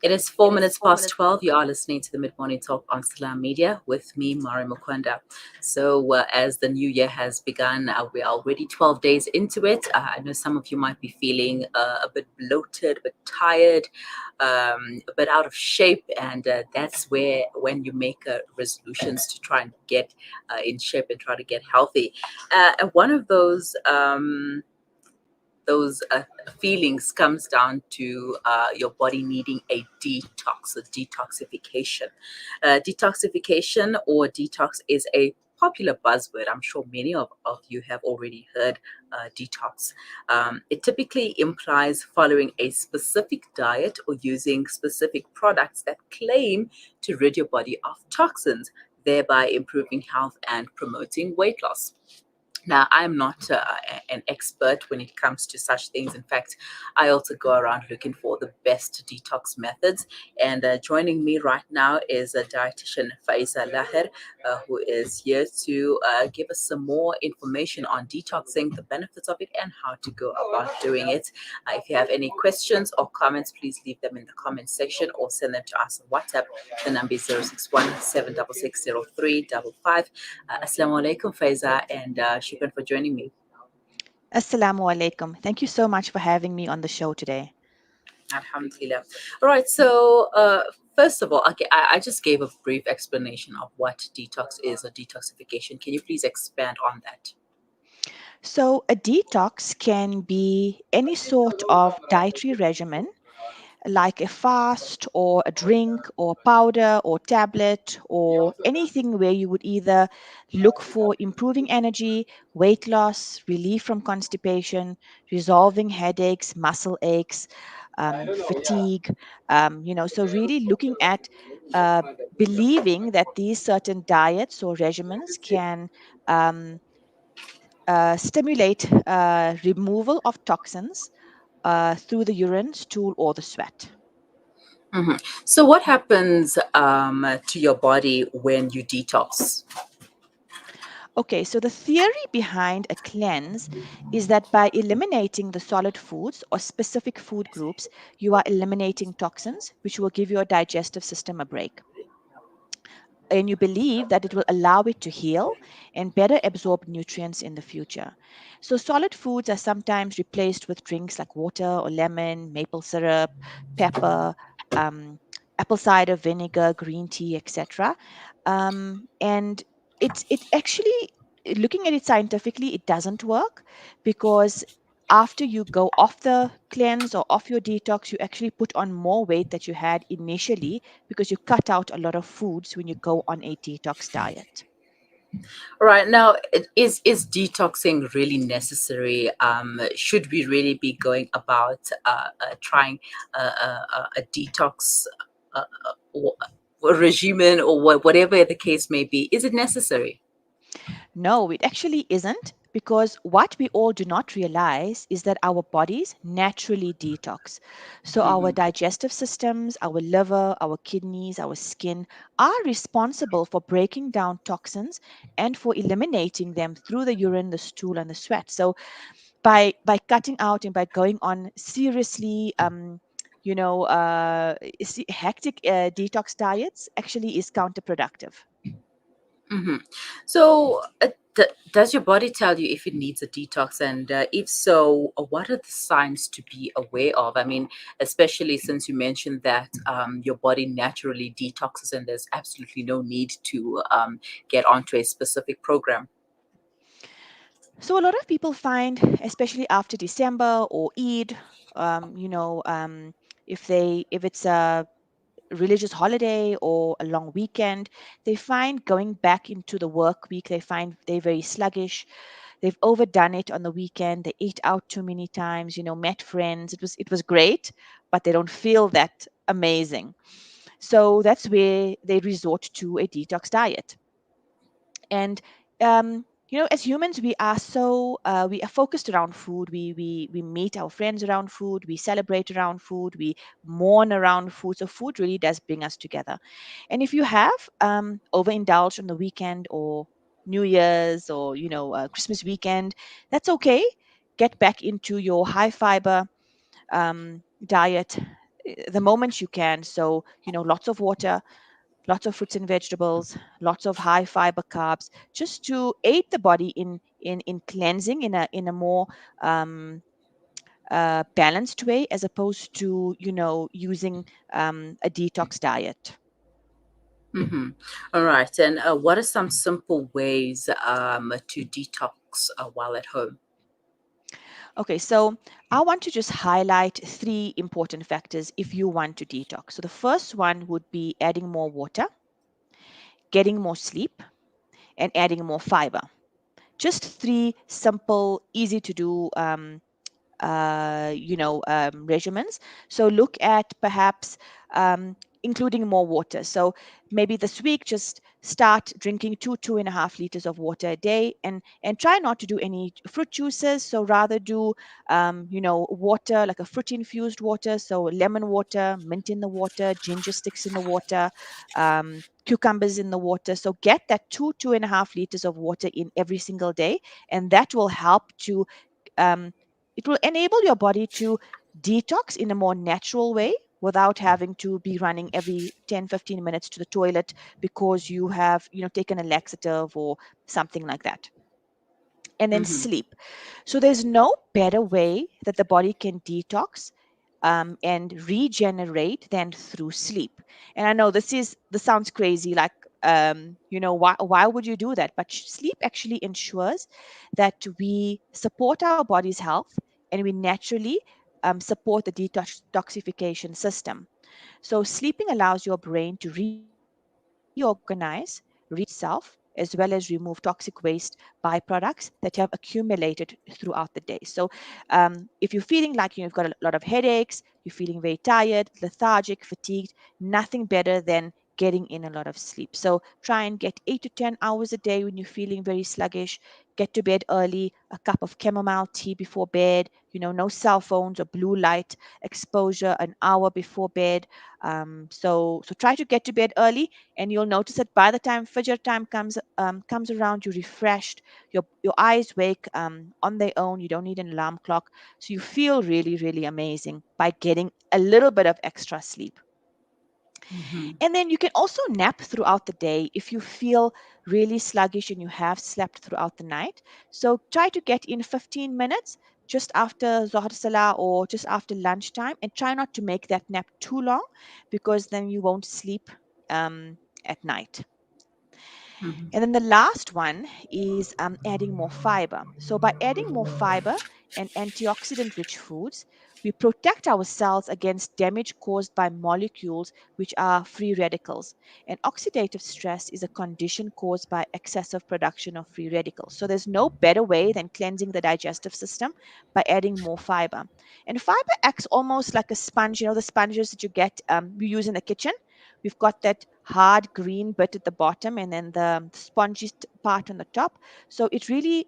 It is 4 minutes past 12. You are listening to the Mid Morning Talk on Salam Media with me, Mari Mukwanda. So, as the new year has begun, we are already 12 days into it. I know some of you might be feeling a bit bloated, a bit tired, a bit out of shape. And that's when you make resolutions to try and get in shape and try to get healthy. And one of those feelings comes down to your body needing a detox, a detoxification. Detoxification or detox is a popular buzzword. I'm sure many of you have already heard detox. It typically implies following a specific diet or using specific products that claim to rid your body of toxins, thereby improving health and promoting weight loss. Now, I'm not an expert when it comes to such things. In fact, I also go around looking for the best detox methods. And joining me right now is a Dietician Faaizer Laher, who is here to give us some more information on detoxing, the benefits of it, and how to go about doing it. If you have any questions or comments, please leave them in the comment section or send them to us on WhatsApp. The number is 061 766 0355. Assalamu alaikum, Faiza, and shukran for joining me. Assalamu alaikum. Thank you so much for having me on the show today. Alhamdulillah. All right, so first of all, okay, I just gave a brief explanation of what detox is or detoxification. Can you please expand on that? So, a detox can be any sort of dietary regimen, like a fast or a drink or powder or tablet or anything where you would either look for improving energy, weight loss, relief from constipation, resolving headaches, muscle aches, fatigue. So really looking at uh, believing that these certain diets or regimens can um, stimulate removal of toxins through the urine, stool, or the sweat. hmm So, what happens to your body when you detox? Okay, so the theory behind a cleanse is that by eliminating the solid foods or specific food groups, you are eliminating toxins, which will give your digestive system a break. And you believe that it will allow it to heal and better absorb nutrients in the future. So, solid foods are sometimes replaced with drinks like water or lemon, maple syrup, pepper, um, apple cider vinegar, green tea, etc. And it actually, looking at it scientifically, it doesn't work because after you go off the cleanse or off your detox, you actually put on more weight that you had initially because you cut out a lot of foods when you go on a detox diet. All right, now is detoxing really necessary? Should we really be going about trying a detox or a regimen or whatever the case may be? Is it necessary? No, it actually isn't, because what we all do not realize is that our bodies naturally detox. So, our hmm digestive systems, our liver, our kidneys, our skin are responsible for breaking down toxins and for eliminating them through the urine, the stool, and the sweat. So, by cutting out and by going on seriously, hectic detox diets actually is counterproductive. hmm So, does your body tell you if it needs a detox? And if so, what are the signs to be aware of? I mean, especially since you mentioned that your body naturally detoxes and there's absolutely no need to get onto a specific program. So a lot of people find, especially after December or Eid, if it's a religious holiday or a long weekend, they find going back into the work week, they find they're very sluggish. They've overdone it on the weekend. They ate out too many times, met friends. It was great, but they don't feel that amazing. So that's where they resort to a detox diet. And as humans, we are focused around food. We meet our friends around food. We celebrate around food. We mourn around food. So food really does bring us together. And if you have overindulged on the weekend or New Year's or Christmas weekend, that's okay. Get back into your high fiber diet. the moment you can. So, lots of water, lots of fruits and vegetables, lots of high fiber carbs, just to aid the body in cleansing in a more balanced way, as opposed to using a detox diet. Mm-hmm. All right. And what are some simple ways to detox while at home? Okay, so I want to just highlight three important factors if you want to detox. So the first one would be adding more water, getting more sleep, and adding more fiber. Just three simple, easy to do regimens. So look at perhaps including more water. So maybe this week just start drinking 2.5 liters of water a day, and try not to do any fruit juices. So rather do water, like a fruit infused water. So lemon water, mint in the water, ginger sticks in the water, cucumbers in the water. So get that 2.5 liters of water in every single day, and that will help to um, it will enable your body to detox in a more natural way without having to be running every 10-15 minutes to the toilet because you have taken a laxative or something like that. And then Mm-hmm. sleep. So there's no better way that the body can detox and regenerate than through sleep. And I know this sounds crazy, like why would you do that? But sleep actually ensures that we support our body's health, and we naturally support the detoxification system. So sleeping allows your brain to reorganize, rebuild itself, as well as remove toxic waste byproducts that have accumulated throughout the day. So if you're feeling like you've got a lot of headaches, you're feeling very tired, lethargic, fatigued, nothing better than getting in a lot of sleep. So try and get 8 to 10 hours a day when you're feeling very sluggish. Get to bed early, a cup of chamomile tea before bed, no cell phones or blue light exposure an hour before bed. So try to get to bed early, and you'll notice that by the time Fajr time comes around, you're refreshed. Your eyes wake on their own. You don't need an alarm clock, so you feel really, really amazing by getting a little bit of extra sleep. Mm-hmm. And then you can also nap throughout the day if you feel really sluggish and you have slept throughout the night. So try to get in 15 minutes just after Zohar Salah or just after lunchtime, and try not to make that nap too long, because then you won't sleep at night. Mm-hmm. And then the last one is adding more fiber. So, by adding more fiber and antioxidant rich foods, we protect our cells against damage caused by molecules which are free radicals. And oxidative stress is a condition caused by excessive production of free radicals. So, there's no better way than cleansing the digestive system by adding more fiber. And fiber acts almost like a sponge, the sponges that you use in the kitchen. We've got that hard green bit at the bottom, and then the spongy part on the top. So it really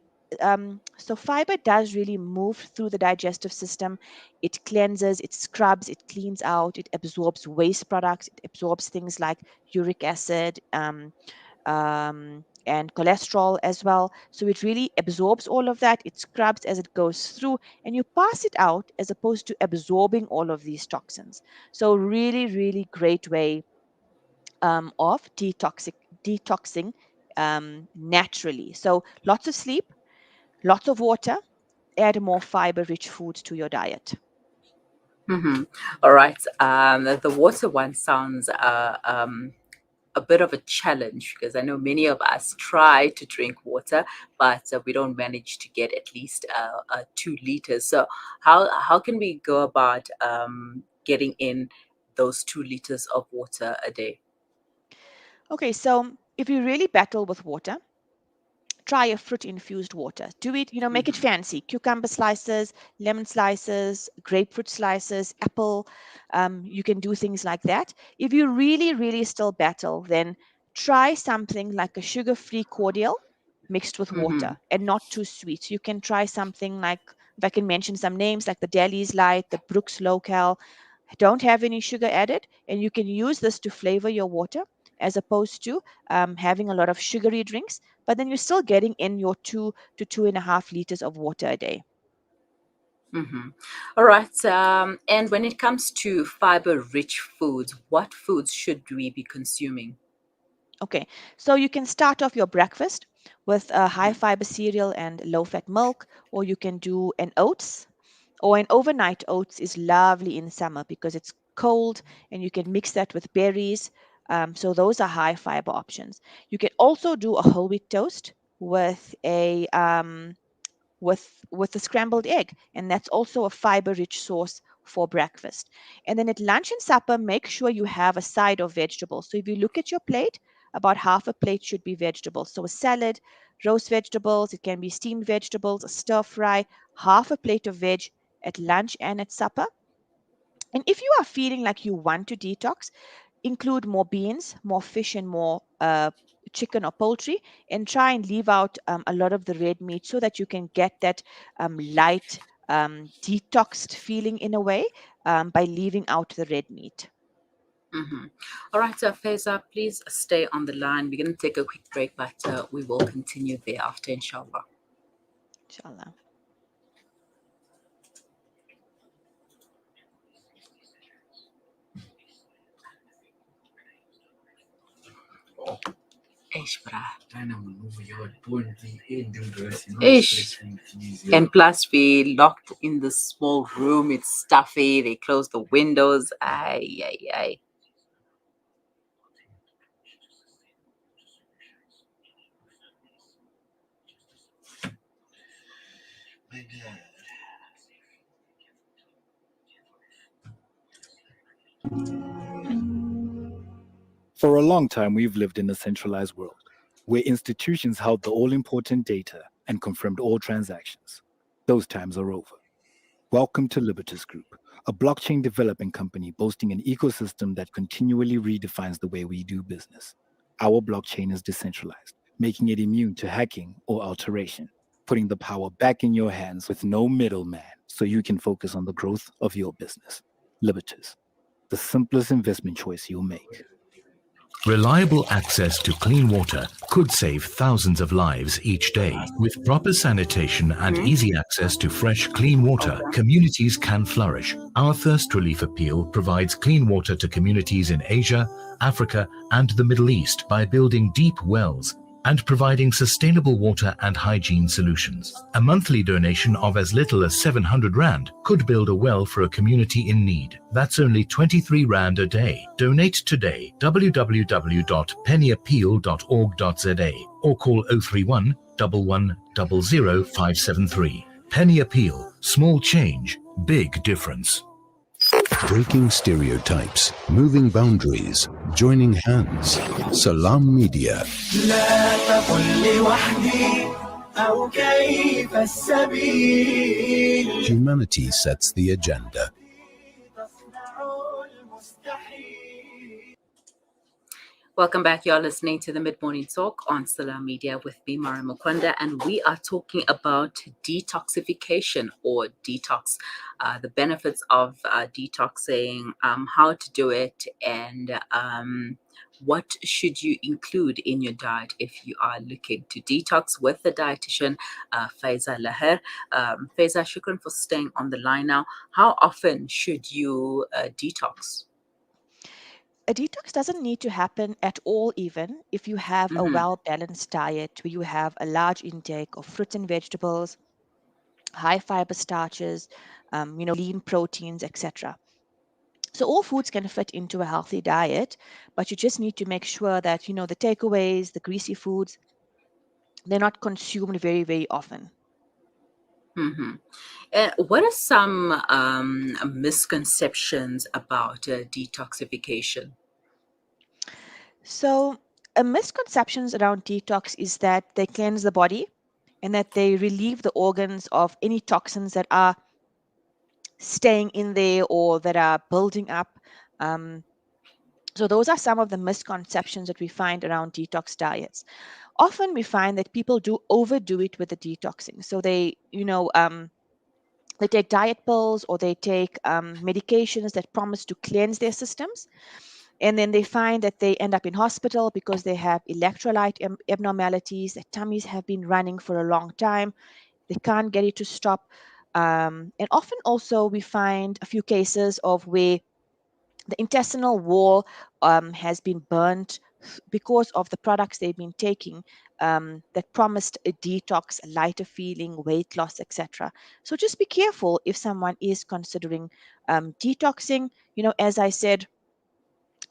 so fiber does really move through the digestive system. It cleanses, it scrubs, it cleans out, it absorbs waste products, it absorbs things like uric acid, and cholesterol as well. So it really absorbs all of that. It scrubs as it goes through, and you pass it out as opposed to absorbing all of these toxins. So really, really great way of detoxing naturally. So lots of sleep, lots of water, add more fiber-rich foods to your diet. Mm-hmm. All right. The water one sounds a bit of a challenge, because I know many of us try to drink water, but we don't manage to get at least 2 liters. So how can we go about getting in those 2 liters of water a day? Okay, so if you really battle with water, try a fruit infused water. Do it, make it Mm-hmm. fancy. Cucumber slices, lemon slices, grapefruit slices, apple. You can do things like that. If you really, really still battle, then try something like a sugar free cordial mixed with Mm-hmm. water and not too sweet. So you can try something like, if I can mention some names, like the Delhi's Light, the Brooks Local, don't have any sugar added, and you can use this to flavor your water as opposed to having a lot of sugary drinks, but then you're still getting in your 2 to 2.5 liters of water a day. Mm-hmm. All right. And when it comes to fiber-rich foods, what foods should we be consuming? Okay, so you can start off your breakfast with a high fiber cereal and low fat milk, or you can do an oats, or an overnight oats is lovely in summer because it's cold and you can mix that with berries. So those are high fiber options. You can also do a whole wheat toast with a scrambled egg, and that's also a fiber rich source for breakfast. And then at lunch and supper, make sure you have a side of vegetables. So if you look at your plate, about half a plate should be vegetables. So a salad, roast vegetables, it can be steamed vegetables, a stir fry, half a plate of veg at lunch and at supper. And if you are feeling like you want to detox, include more beans, more fish, and more chicken or poultry, and try and leave out a lot of the red meat so that you can get that light, detoxed feeling in a way by leaving out the red meat. Mm-hmm. All right, Faisal, please stay on the line. We're going to take a quick break, but we will continue thereafter, inshallah. Inshallah. Eish, brah. Ish. And plus, we locked in the small room. It's stuffy. They closed the windows. Ay, ay, ay. For a long time, we've lived in a centralized world where institutions held the all important data and confirmed all transactions. Those times are over. Welcome to Libertas Group, a blockchain development company boasting an ecosystem that continually redefines the way we do business. Our blockchain is decentralized, making it immune to hacking or alteration, putting the power back in your hands with no middleman so you can focus on the growth of your business. Libertas, the simplest investment choice you'll make. Reliable access to clean water could save thousands of lives each day. With proper sanitation and easy access to fresh, clean water, communities can flourish. Our Thirst Relief Appeal provides clean water to communities in Asia, Africa, and the Middle East by building deep wells and providing sustainable water and hygiene solutions. A monthly donation of as little as 700 Rand could build a well for a community in need. That's only 23 Rand a day. Donate today. www.pennyappeal.org.za or call 031 11 00 573. Penny Appeal. Small change, big difference. Breaking stereotypes, moving boundaries, joining hands. Salam Media. Humanity sets the agenda. Welcome back. You're listening to the Mid-Morning Talk on Salam Media with me, Mara Mukunda, and we are talking about detoxification or detox, the benefits of detoxing, how to do it, and what should you include in your diet if you are looking to detox with the dietitian Faaizer Laher. Faaizer, shukran for staying on the line now. How often should you detox? A detox doesn't need to happen at all, even if you have a Mm-hmm. well balanced diet where you have a large intake of fruits and vegetables, high fiber starches, lean proteins, etc. So all foods can fit into a healthy diet, but you just need to make sure that the takeaways, the greasy foods, they're not consumed very, very often. Mm-hmm. What are some misconceptions about detoxification? So a misconceptions around detox is that they cleanse the body and that they relieve the organs of any toxins that are staying in there or that are building up. Um, so those are some of the misconceptions that we find around detox diets. Often we find that people do overdo it with the detoxing. So they take diet pills or they take medications that promise to cleanse their systems. And then they find that they end up in hospital because they have electrolyte abnormalities, their tummies have been running for a long time, they can't get it to stop. And often also we find a few cases of where the intestinal wall has been burnt because of the products they've been taking that promised a detox, a lighter feeling, weight loss, etc. So just be careful if someone is considering detoxing. As I said,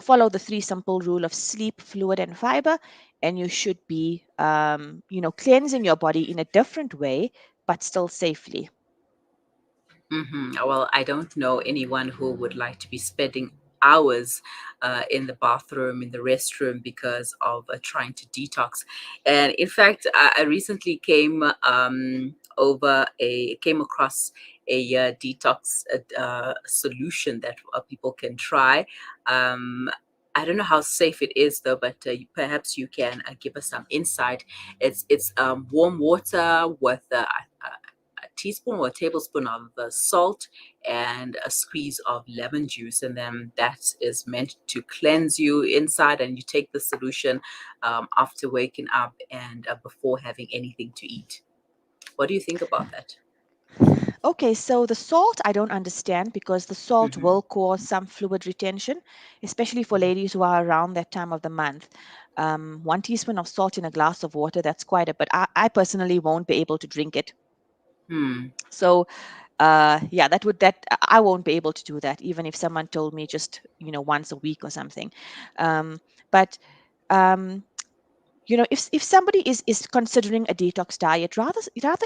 follow the three simple rule of sleep, fluid, and fiber, and you should be, cleansing your body in a different way, but still safely. Well, I don't know anyone who would like to be spending hours in the bathroom, in the restroom, because of trying to detox. And in fact, I recently came across a detox solution that people can try. I don't know how safe it is though, but perhaps you can give us some insight. It's warm water with a teaspoon or a tablespoon of salt and a squeeze of lemon juice, and then that is meant to cleanse you inside. And you take the solution after waking up and before having anything to eat. What do you think about that? Okay, so the salt I don't understand because the salt Mm-hmm. will cause some fluid retention, especially for ladies who are around that time of the month. 1 teaspoon of salt in a glass of water, that's quite a bit. I personally won't be able to drink it. Hmm. So, yeah, I won't be able to do that, even if someone told me just, once a week or something. But um, if somebody is considering a detox diet, rather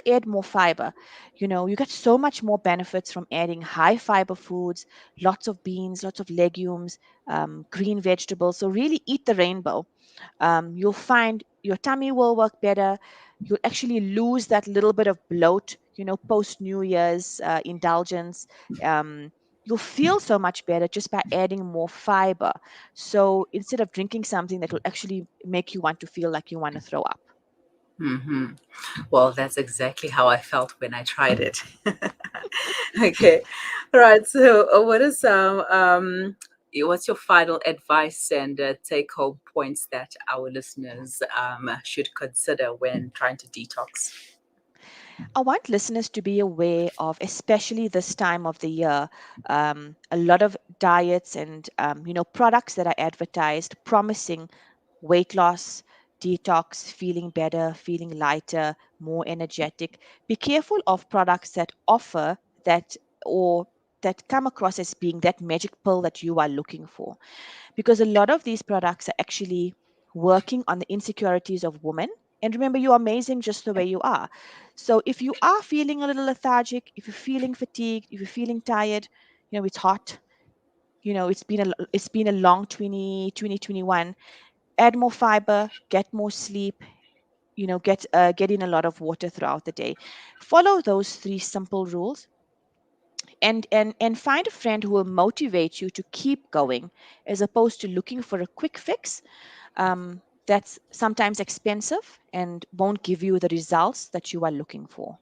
add more fiber. You get so much more benefits from adding high fiber foods, lots of beans, lots of legumes, green vegetables. So really eat the rainbow. You'll find your tummy will work better. You'll actually lose that little bit of bloat, post New Year's indulgence. You'll feel so much better just by adding more fiber. So instead of drinking something that will actually make you want to feel like you want to throw up. Mm-hmm. Well, that's exactly how I felt when I tried it. Okay. All right. So, what's your final advice and take home points that our listeners should consider when trying to detox? I want listeners to be aware of, especially this time of the year, a lot of diets and products that are advertised promising weight loss, detox, feeling better, feeling lighter, more energetic. Be careful of products that offer that or that come across as being that magic pill that you are looking for, because a lot of these products are actually working on the insecurities of women. And remember, you're amazing just the way you are. So if you are feeling a little lethargic, if you're feeling fatigued, if you're feeling tired, it's hot, it's been a long 2021. Add more fiber, get more sleep, get in a lot of water throughout the day. Follow those three simple rules, and find a friend who will motivate you to keep going, as opposed to looking for a quick fix that's sometimes expensive and won't give you the results that you are looking for.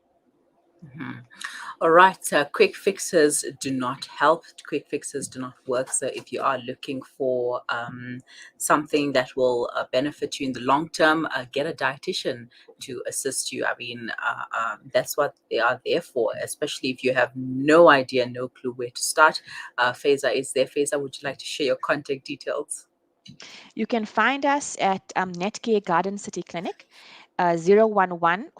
Mhm. All right. Quick fixes do not help. Quick fixes do not work. So if you are looking for something that will benefit you in the long term, get a dietitian to assist you. I mean, that's what they are there for, especially if you have no idea, no clue where to start. Faaizer is there. Faaizer, would you like to share your contact details? You can find us at Netcare Garden City Clinic, 011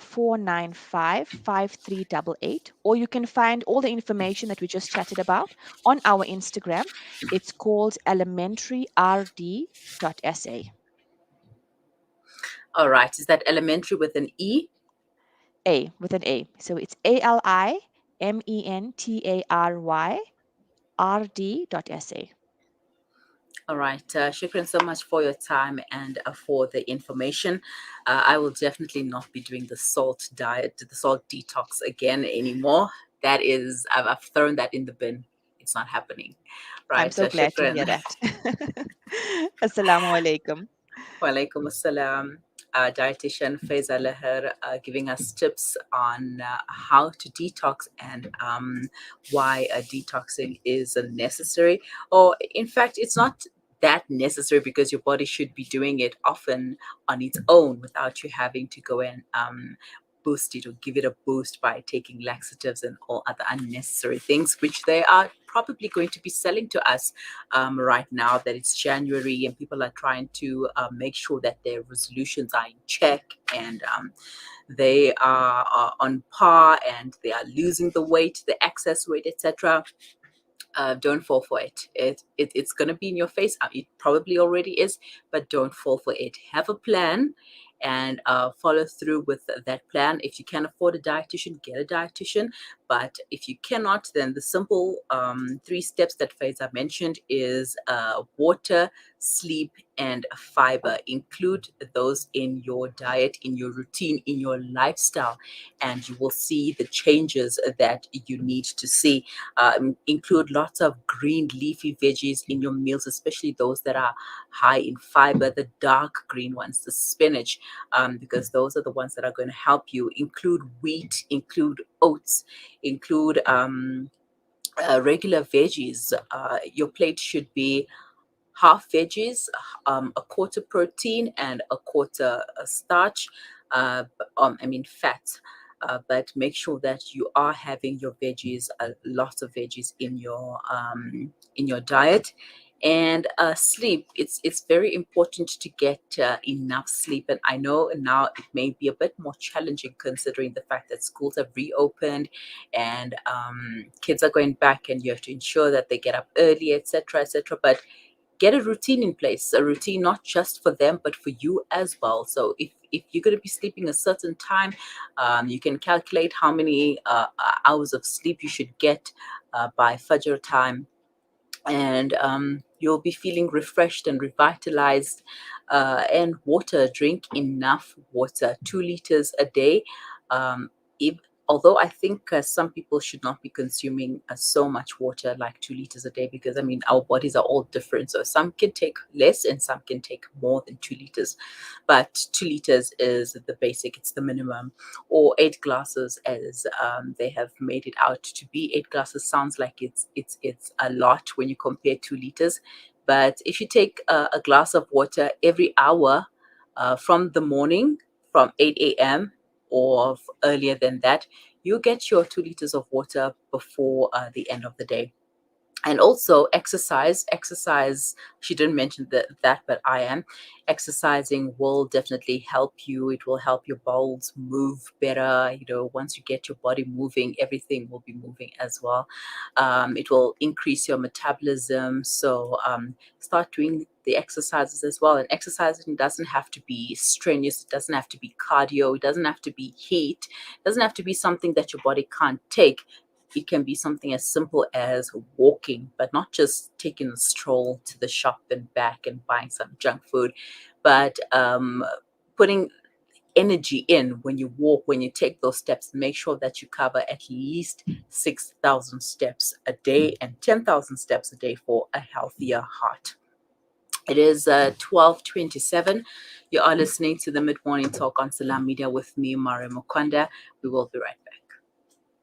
or you can find all the information that we just chatted about on our Instagram. It's called elementaryRD.sa. All right. Is that elementary with an E? A with an A. So it's ALIMENTARYRD.sa. All right. Shukran so much for your time and for the information. I will definitely not be doing the salt diet, the salt detox again anymore. That is, I've thrown that in the bin. It's not happening. I'm Right. so glad to hear Shukran. that. Assalamu alaikum. Walaikum assalam. Dietitian Faaizer Laher giving us tips on how to detox and why detoxing is necessary. Or, in fact, it's not that necessary because your body should be doing it often on its own without you having to go and boost it or give it a boost by taking laxatives and all other unnecessary things, which they are probably going to be selling to us right now that it's January and people are trying to make sure that their resolutions are in check and they are on par and they are losing the weight, the excess weight, etc. Don't fall for it. It's going to be in your face. It probably already is, but don't fall for it. Have a plan and follow through with that plan. If you can afford a dietitian, get a dietitian. But if you cannot, then the simple 3 steps that Faaizer mentioned is water, sleep, and fiber. Include those in your diet, in your routine, in your lifestyle, and you will see the changes that you need to see. Include lots of green leafy veggies in your meals, especially those that are high in fiber, the dark green ones, the spinach, because those are the ones that are going to help you. Include wheat, include oats, include regular veggies. Your plate should be half veggies, a quarter protein, and a quarter starch. Fat. But make sure that you are having your veggies, lots of veggies in your diet. And sleep. It's very important to get enough sleep. And I know now it may be a bit more challenging considering the fact that schools have reopened and kids are going back, and you have to ensure that they get up early, etc., etc. But get a routine in place, a routine not just for them but for you as well. So if you're going to be sleeping a certain time, you can calculate how many hours of sleep you should get by Fajr time, and you'll be feeling refreshed and revitalized. And water, drink enough water, 2 liters a day. um, if, Although I think some people should not be consuming so much water, like 2 liters a day, because I mean our bodies are all different, so some can take less and some can take more than 2 liters, but 2 liters is the basic, it's the minimum. Or 8 glasses, as they have made it out to be. 8 glasses sounds like it's a lot when you compare 2 liters, but if you take a glass of water every hour from the morning, from 8 a.m. or earlier than that, you get your 2 liters of water before the end of the day. And also exercise. She didn't mention that, but I am exercising will definitely help you. It will help your bowels move better. Once you get your body moving, everything will be moving as well. It will increase your metabolism, so start doing the exercises as well. And exercising doesn't have to be strenuous, it doesn't have to be cardio, it doesn't have to be heat, it doesn't have to be something that your body can't take. It can be something as simple as walking, but not just taking a stroll to the shop and back and buying some junk food, but putting energy in when you walk, when you take those steps. Make sure that you cover at least 6,000 steps a day and 10,000 steps a day for a healthier heart. It is 12:27. You are listening to the Mid-Morning Talk on Salam Media with me, Mari Mukwanda. We will be right back.